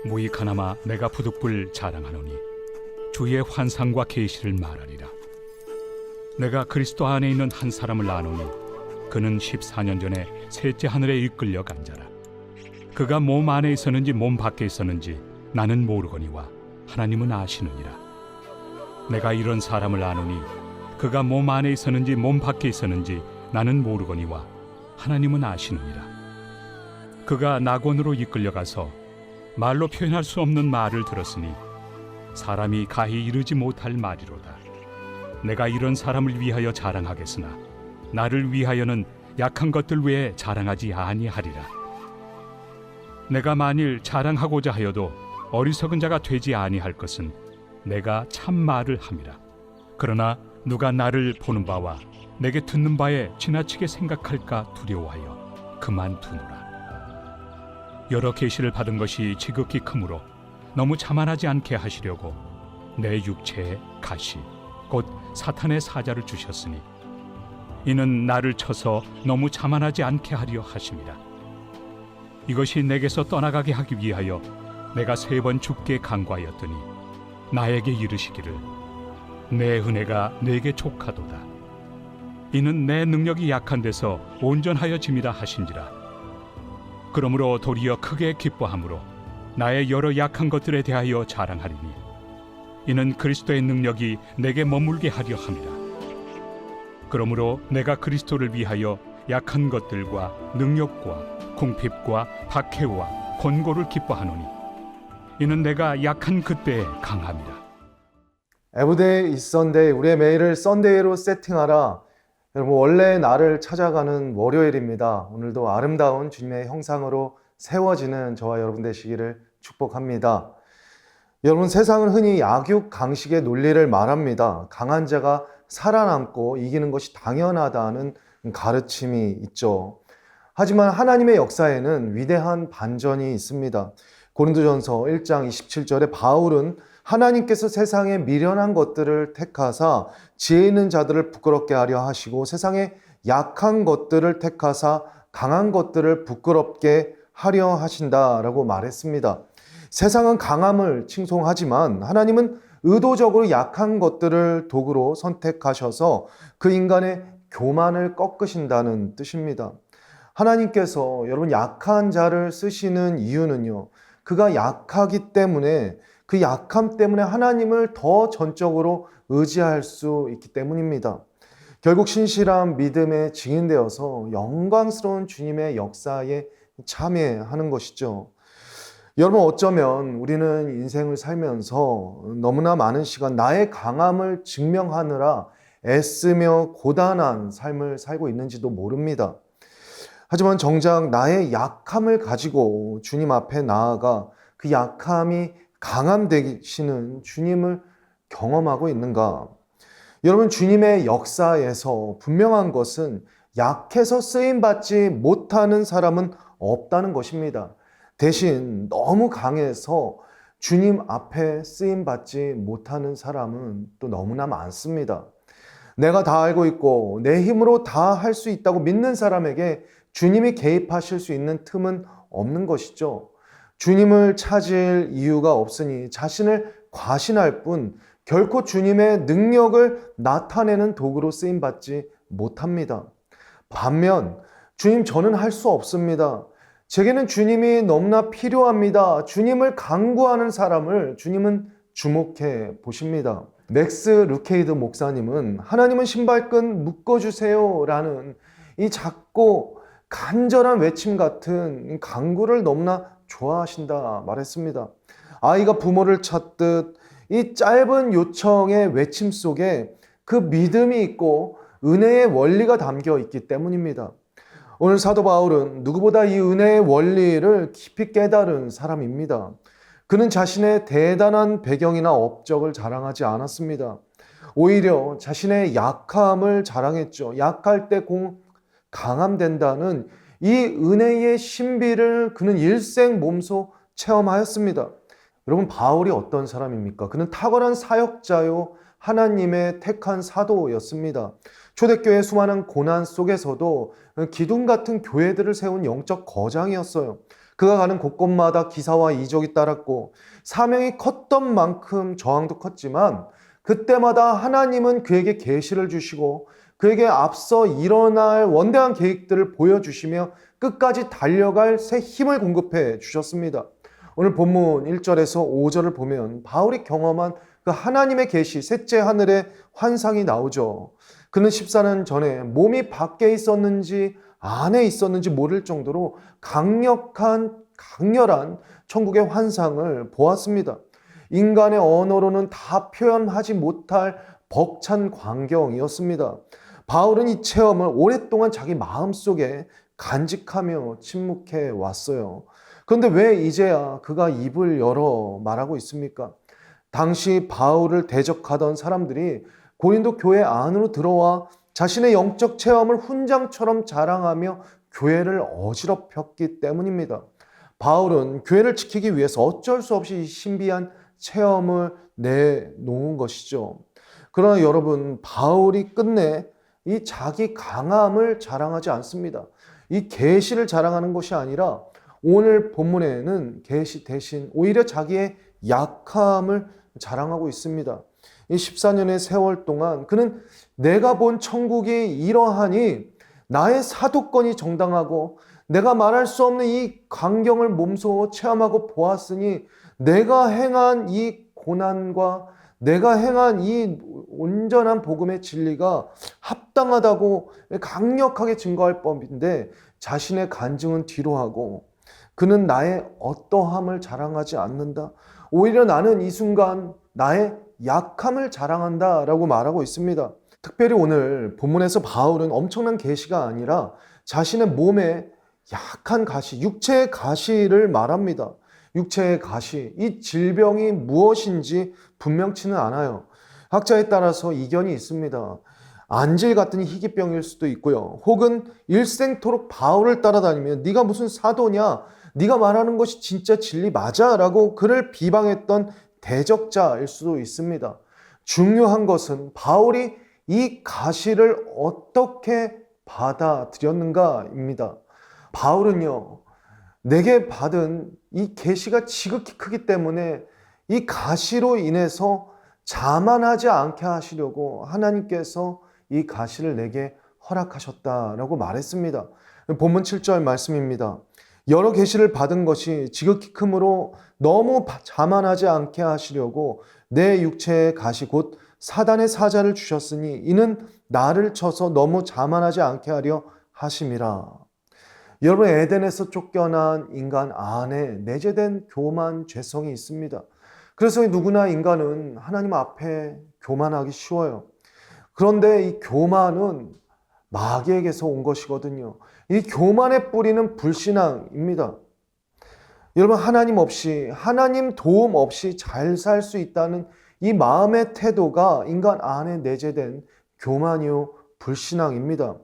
무익하나마 내가 부득불 자랑하노니 주의 환상과 계시를 말하리라. 내가 그리스도 안에 있는 한 사람을 아노니 그는 14년 전에 셋째 하늘에 이끌려 간 자라. 그가 몸 안에 있었는지 몸 밖에 있었는지 나는 모르거니와 하나님은 아시느니라. 내가 이런 사람을 아노니 그가 몸 안에 있었는지 몸 밖에 있었는지 나는 모르거니와 하나님은 아시느니라. 그가 낙원으로 이끌려가서 말로 표현할 수 없는 말을 들었으니 사람이 가히 이르지 못할 말이로다. 내가 이런 사람을 위하여 자랑하겠으나 나를 위하여는 약한 것들 외에 자랑하지 아니하리라. 내가 만일 자랑하고자 하여도 어리석은 자가 되지 아니할 것은 내가 참 말을 함이라. 그러나 누가 나를 보는 바와 내게 듣는 바에 지나치게 생각할까 두려워하여 그만두노라. 여러 계시를 받은 것이 지극히 크므로 너무 자만하지 않게 하시려고 내 육체에 가시 곧 사탄의 사자를 주셨으니 이는 나를 쳐서 너무 자만하지 않게 하려 하심이라. 이것이 내게서 떠나가게 하기 위하여 내가 3번 죽게 간구하였더니 나에게 이르시기를 내 은혜가 내게 족하도다. 이는 내 능력이 약한 데서 온전하여 짐이라 하신지라. 그러므로 도리어 크게 기뻐함으로 나의 여러 약한 것들에 대하여 자랑하리니 이는 그리스도의 능력이 내게 머물게 하려 함이라. 그러므로 내가 그리스도를 위하여 약한 것들과 능력과 궁핍과 박해와 권고를 기뻐하노니 이는 내가 약한 그때에 강함이라. Everyday is Sunday, 우리의 매일을 썬데이로 세팅하라. 여러분, 원래 나를 찾아가는 월요일입니다. 오늘도 아름다운 주님의 형상으로 세워지는 저와 여러분 되시기를 축복합니다. 여러분, 세상은 흔히 약육강식의 논리를 말합니다. 강한 자가 살아남고 이기는 것이 당연하다는 가르침이 있죠. 하지만 하나님의 역사에는 위대한 반전이 있습니다. 고린도전서 1장 27절에 바울은 하나님께서 세상에 미련한 것들을 택하사 지혜 있는 자들을 부끄럽게 하려 하시고 세상에 약한 것들을 택하사 강한 것들을 부끄럽게 하려 하신다라고 말했습니다. 세상은 강함을 칭송하지만 하나님은 의도적으로 약한 것들을 도구로 선택하셔서 그 인간의 교만을 꺾으신다는 뜻입니다. 하나님께서 여러분 약한 자를 쓰시는 이유는요, 그가 약하기 때문에 그 약함 때문에 하나님을 더 전적으로 의지할 수 있기 때문입니다. 결국 신실한 믿음에 증인되어서 영광스러운 주님의 역사에 참여하는 것이죠. 여러분, 어쩌면 우리는 인생을 살면서 너무나 많은 시간 나의 강함을 증명하느라 애쓰며 고단한 삶을 살고 있는지도 모릅니다. 하지만 정작 나의 약함을 가지고 주님 앞에 나아가 그 약함이 강함 되시는 주님을 경험하고 있는가? 여러분, 주님의 역사에서 분명한 것은 약해서 쓰임받지 못하는 사람은 없다는 것입니다. 대신 너무 강해서 주님 앞에 쓰임받지 못하는 사람은 또 너무나 많습니다. 내가 다 알고 있고 내 힘으로 다 할 수 있다고 믿는 사람에게 주님이 개입하실 수 있는 틈은 없는 것이죠. 주님을 찾을 이유가 없으니 자신을 과신할 뿐 결코 주님의 능력을 나타내는 도구로 쓰임받지 못합니다. 반면 주님, 저는 할 수 없습니다. 제게는 주님이 너무나 필요합니다. 주님을 간구하는 사람을 주님은 주목해 보십니다. 맥스 루케이드 목사님은 하나님은 신발끈 묶어주세요 라는 이 작고 간절한 외침 같은 간구를 너무나 좋아하신다 말했습니다. 아이가 부모를 찾듯 이 짧은 요청의 외침 속에 그 믿음이 있고 은혜의 원리가 담겨 있기 때문입니다. 오늘 사도 바울은 누구보다 이 은혜의 원리를 깊이 깨달은 사람입니다. 그는 자신의 대단한 배경이나 업적을 자랑하지 않았습니다. 오히려 자신의 약함을 자랑했죠. 약할 때 강함된다는 이 은혜의 신비를 그는 일생 몸소 체험하였습니다. 여러분, 바울이 어떤 사람입니까? 그는 탁월한 사역자요, 하나님의 택한 사도였습니다. 초대교회 수많은 고난 속에서도 기둥 같은 교회들을 세운 영적 거장이었어요. 그가 가는 곳곳마다 기사와 이적이 따랐고 사명이 컸던 만큼 저항도 컸지만 그때마다 하나님은 그에게 계시를 주시고 그에게 앞서 일어날 원대한 계획들을 보여주시며 끝까지 달려갈 새 힘을 공급해 주셨습니다. 오늘 본문 1절에서 5절을 보면 바울이 경험한 그 하나님의 계시, 셋째 하늘의 환상이 나오죠. 그는 14년 전에 몸이 밖에 있었는지 안에 있었는지 모를 정도로 강렬한 천국의 환상을 보았습니다. 인간의 언어로는 다 표현하지 못할 벅찬 광경이었습니다. 바울은 이 체험을 오랫동안 자기 마음속에 간직하며 침묵해 왔어요. 그런데 왜 이제야 그가 입을 열어 말하고 있습니까? 당시 바울을 대적하던 사람들이 고린도 교회 안으로 들어와 자신의 영적 체험을 훈장처럼 자랑하며 교회를 어지럽혔기 때문입니다. 바울은 교회를 지키기 위해서 어쩔 수 없이 이 신비한 체험을 내놓은 것이죠. 그러나 여러분, 바울이 끝내 이 자기 강함을 자랑하지 않습니다. 이 계시를 자랑하는 것이 아니라 오늘 본문에는 계시 대신 오히려 자기의 약함을 자랑하고 있습니다. 이 14년의 세월 동안 그는 내가 본 천국이 이러하니 나의 사도권이 정당하고 내가 말할 수 없는 이 광경을 몸소 체험하고 보았으니 내가 행한 이 고난과 내가 행한 이 온전한 복음의 진리가 합당하다고 강력하게 증거할 법인데 자신의 간증은 뒤로 하고 그는 나의 어떠함을 자랑하지 않는다. 오히려 나는 이 순간 나의 약함을 자랑한다 라고 말하고 있습니다. 특별히 오늘 본문에서 바울은 엄청난 계시가 아니라 자신의 몸에 약한 가시, 육체의 가시를 말합니다. 육체의 가시, 이 질병이 무엇인지 분명치는 않아요. 학자에 따라서 이견이 있습니다. 안질 같은 희귀병일 수도 있고요. 혹은 일생토록 바울을 따라다니며 네가 무슨 사도냐? 네가 말하는 것이 진짜 진리 맞아? 라고 그를 비방했던 대적자일 수도 있습니다. 중요한 것은 바울이 이 가시를 어떻게 받아들였는가입니다. 바울은요, 내게 받은 이 계시가 지극히 크기 때문에 이 가시로 인해서 자만하지 않게 하시려고 하나님께서 이 가시를 내게 허락하셨다라고 말했습니다. 본문 7절 말씀입니다. 여러 계시를 받은 것이 지극히 크므로 너무 자만하지 않게 하시려고 내 육체의 가시 곧 사단의 사자를 주셨으니 이는 나를 쳐서 너무 자만하지 않게 하려 하심이라. 여러분, 에덴에서 쫓겨난 인간 안에 내재된 교만 죄성이 있습니다. 그래서 누구나 인간은 하나님 앞에 교만하기 쉬워요. 그런데 이 교만은 마귀에게서 온 것이거든요. 이 교만의 뿌리는 불신앙입니다. 여러분, 하나님 없이, 하나님 도움 없이 잘 살 수 있다는 이 마음의 태도가 인간 안에 내재된 교만이요 불신앙입니다.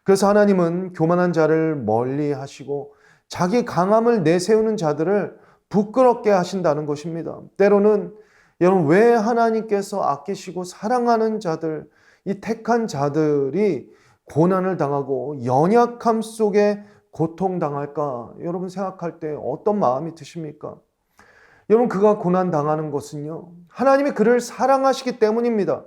그래서 하나님은 교만한 자를 멀리 하시고 자기 강함을 내세우는 자들을 부끄럽게 하신다는 것입니다. 때로는 여러분, 왜 하나님께서 아끼시고 사랑하는 자들, 이 택한 자들이 고난을 당하고 연약함 속에 고통당할까? 여러분 생각할 때 어떤 마음이 드십니까? 여러분, 그가 고난당하는 것은요, 하나님이 그를 사랑하시기 때문입니다.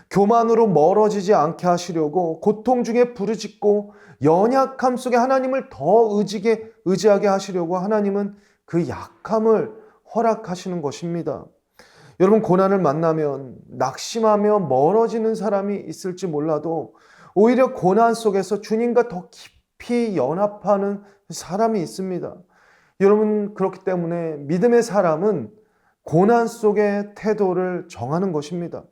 교만으로 멀어지지 않게 하시려고 고통 중에 부르짖고 연약함 속에 하나님을 더 의지하게 하시려고 하나님은 그 약함을 허락하시는 것입니다. 여러분, 고난을 만나면 낙심하며 멀어지는 사람이 있을지 몰라도 오히려 고난 속에서 주님과 더 깊이 연합하는 사람이 있습니다. 여러분, 그렇기 때문에 믿음의 사람은 고난 속의 태도를 정하는 것입니다.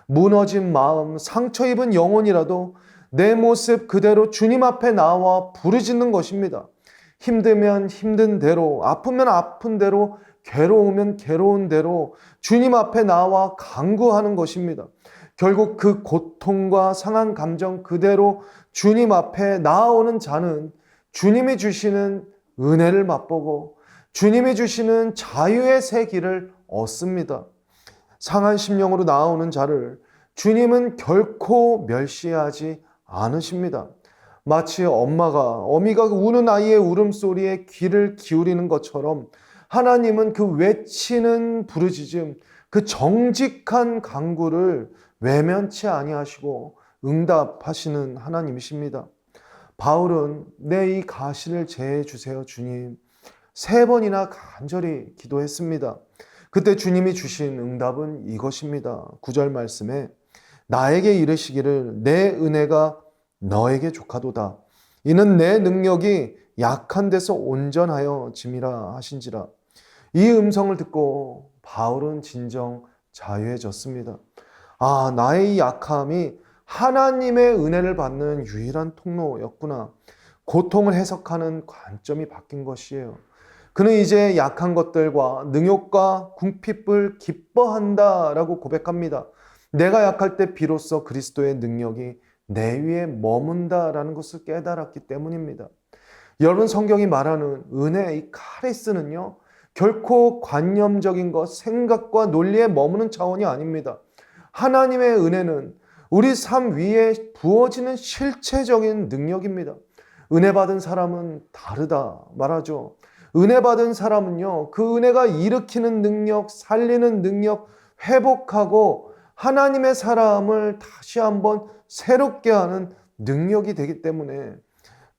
무너진 마음, 상처 입은 영혼이라도 내 모습 그대로 주님 앞에 나와 부르짖는 것입니다. 힘들면 힘든 대로, 아프면 아픈 대로, 괴로우면 괴로운 대로 주님 앞에 나와 간구하는 것입니다. 결국 그 고통과 상한 감정 그대로 주님 앞에 나아오는 자는 주님이 주시는 은혜를 맛보고 주님이 주시는 자유의 새 길을 얻습니다. 상한 심령으로 나아오는 자를 주님은 결코 멸시하지 않으십니다. 마치 어미가 우는 아이의 울음소리에 귀를 기울이는 것처럼 하나님은 그 외치는 부르짖음, 그 정직한 간구를 외면치 아니하시고 응답하시는 하나님이십니다. 바울은 내 이 가시를 제해 주세요, 주님. 3번이나 간절히 기도했습니다. 그때 주님이 주신 응답은 이것입니다. 9절 말씀에 나에게 이르시기를 내 은혜가 너에게 족하도다. 이는 내 능력이 약한 데서 온전하여 짐이라 하신지라. 이 음성을 듣고 바울은 진정 자유해졌습니다. 아, 나의 이 약함이 하나님의 은혜를 받는 유일한 통로였구나. 고통을 해석하는 관점이 바뀐 것이에요. 그는 이제 약한 것들과 능욕과 궁핍을 기뻐한다라고 고백합니다. 내가 약할 때 비로소 그리스도의 능력이 내 위에 머문다라는 것을 깨달았기 때문입니다. 여러분, 성경이 말하는 은혜의 이 카리스는요, 결코 관념적인 것, 생각과 논리에 머무는 차원이 아닙니다. 하나님의 은혜는 우리 삶 위에 부어지는 실체적인 능력입니다. 은혜 받은 사람은 다르다 말하죠. 은혜 받은 사람은요, 그 은혜가 일으키는 능력, 살리는 능력, 회복하고 하나님의 사람을 다시 한번 새롭게 하는 능력이 되기 때문에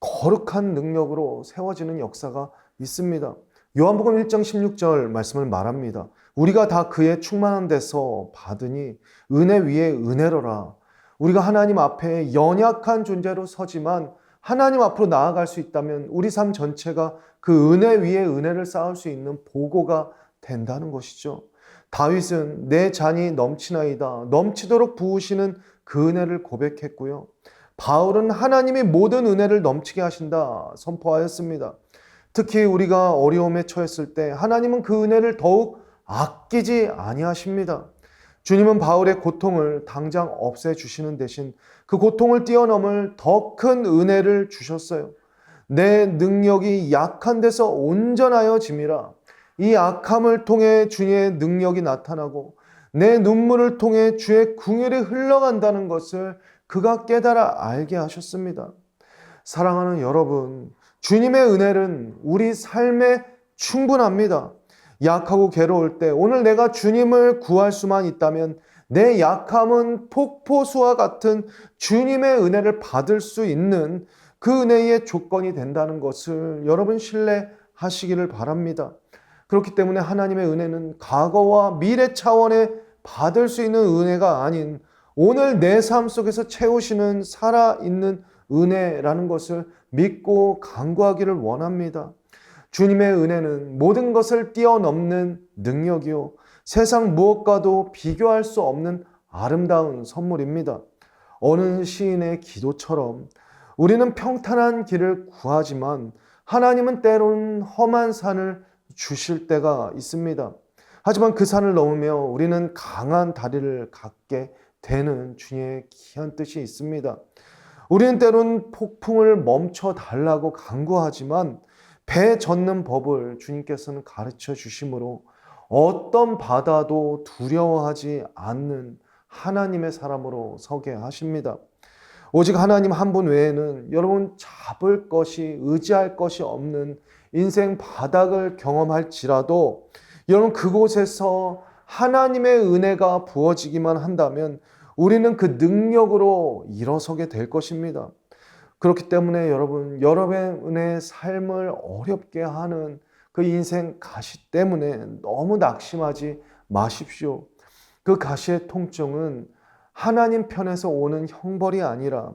거룩한 능력으로 세워지는 역사가 있습니다. 요한복음 1장 16절 말씀을 말합니다. 우리가 다 그의 충만한 데서 받으니 은혜 위에 은혜로라. 우리가 하나님 앞에 연약한 존재로 서지만 하나님 앞으로 나아갈 수 있다면 우리 삶 전체가 그 은혜 위에 은혜를 쌓을 수 있는 보고가 된다는 것이죠. 다윗은 내 잔이 넘치나이다. 넘치도록 부으시는 그 은혜를 고백했고요. 바울은 하나님이 모든 은혜를 넘치게 하신다 선포하였습니다. 특히 우리가 어려움에 처했을 때 하나님은 그 은혜를 더욱 아끼지 아니하십니다. 주님은 바울의 고통을 당장 없애주시는 대신 그 고통을 뛰어넘을 더 큰 은혜를 주셨어요. 내 능력이 약한 데서 온전하여 짐이라. 이 악함을 통해 주의 능력이 나타나고 내 눈물을 통해 주의 궁율이 흘러간다는 것을 그가 깨달아 알게 하셨습니다. 사랑하는 여러분, 주님의 은혜는 우리 삶에 충분합니다. 약하고 괴로울 때 오늘 내가 주님을 구할 수만 있다면 내 약함은 폭포수와 같은 주님의 은혜를 받을 수 있는 그 은혜의 조건이 된다는 것을 여러분 신뢰하시기를 바랍니다. 그렇기 때문에 하나님의 은혜는 과거와 미래 차원에 받을 수 있는 은혜가 아닌 오늘 내 삶 속에서 채우시는 살아있는 은혜라는 것을 믿고 간구하기를 원합니다. 주님의 은혜는 모든 것을 뛰어넘는 능력이요, 세상 무엇과도 비교할 수 없는 아름다운 선물입니다. 어느 시인의 기도처럼 우리는 평탄한 길을 구하지만 하나님은 때로는 험한 산을 주실 때가 있습니다. 하지만 그 산을 넘으며 우리는 강한 다리를 갖게 되는 주님의 귀한 뜻이 있습니다. 우리는 때로는 폭풍을 멈춰 달라고 간구하지만 배 젓는 법을 주님께서는 가르쳐 주심으로 어떤 바다도 두려워하지 않는 하나님의 사람으로 서게 하십니다. 오직 하나님 한 분 외에는 여러분 잡을 것이, 의지할 것이 없는 인생 바닥을 경험할지라도 여러분 그곳에서 하나님의 은혜가 부어지기만 한다면 우리는 그 능력으로 일어서게 될 것입니다. 그렇기 때문에 여러분, 여러분의 삶을 어렵게 하는 그 인생 가시 때문에 너무 낙심하지 마십시오. 그 가시의 통증은 하나님 편에서 오는 형벌이 아니라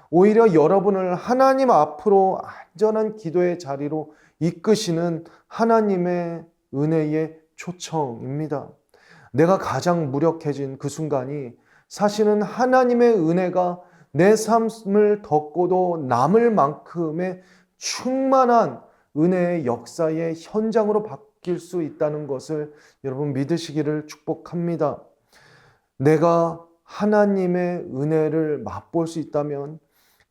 오히려 여러분을 하나님 앞으로 안전한 기도의 자리로 이끄시는 하나님의 은혜의 초청입니다. 내가 가장 무력해진 그 순간이 사실은 하나님의 은혜가 내 삶을 덮고도 남을 만큼의 충만한 은혜의 역사의 현장으로 바뀔 수 있다는 것을 여러분 믿으시기를 축복합니다. 내가 하나님의 은혜를 맛볼 수 있다면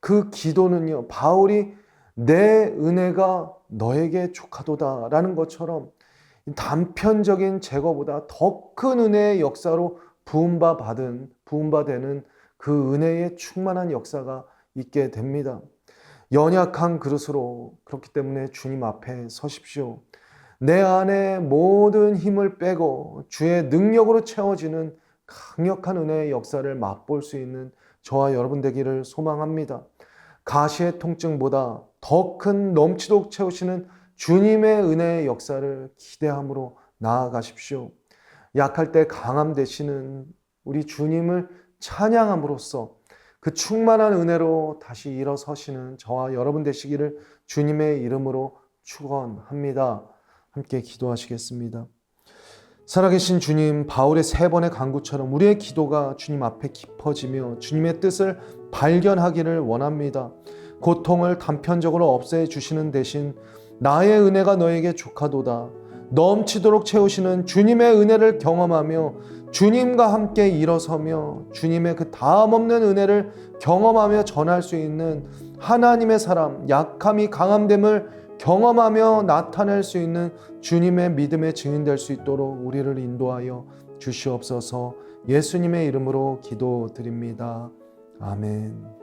그 기도는요, 바울이 내 은혜가 너에게 족하도다 라는 것처럼 단편적인 제거보다 더 큰 은혜의 역사로 부음바 되는 그 은혜의 충만한 역사가 있게 됩니다. 연약한 그릇으로, 그렇기 때문에 주님 앞에 서십시오. 내 안에 모든 힘을 빼고 주의 능력으로 채워지는 강력한 은혜의 역사를 맛볼 수 있는 저와 여러분 되기를 소망합니다. 가시의 통증보다 더 큰 넘치도록 채우시는 주님의 은혜의 역사를 기대함으로 나아가십시오. 약할 때 강함 되시는 우리 주님을 찬양함으로써 그 충만한 은혜로 다시 일어서시는 저와 여러분 되시기를 주님의 이름으로 축원합니다. 함께 기도하시겠습니다. 살아계신 주님, 바울의 3번의 간구처럼 우리의 기도가 주님 앞에 깊어지며 주님의 뜻을 발견하기를 원합니다. 고통을 단편적으로 없애주시는 대신 나의 은혜가 너에게 족하도다 넘치도록 채우시는 주님의 은혜를 경험하며 주님과 함께 일어서며 주님의 그 다함없는 은혜를 경험하며 전할 수 있는 하나님의 사람, 약함이 강함됨을 경험하며 나타낼 수 있는 주님의 믿음의 증인 될 수 있도록 우리를 인도하여 주시옵소서. 예수님의 이름으로 기도드립니다. 아멘.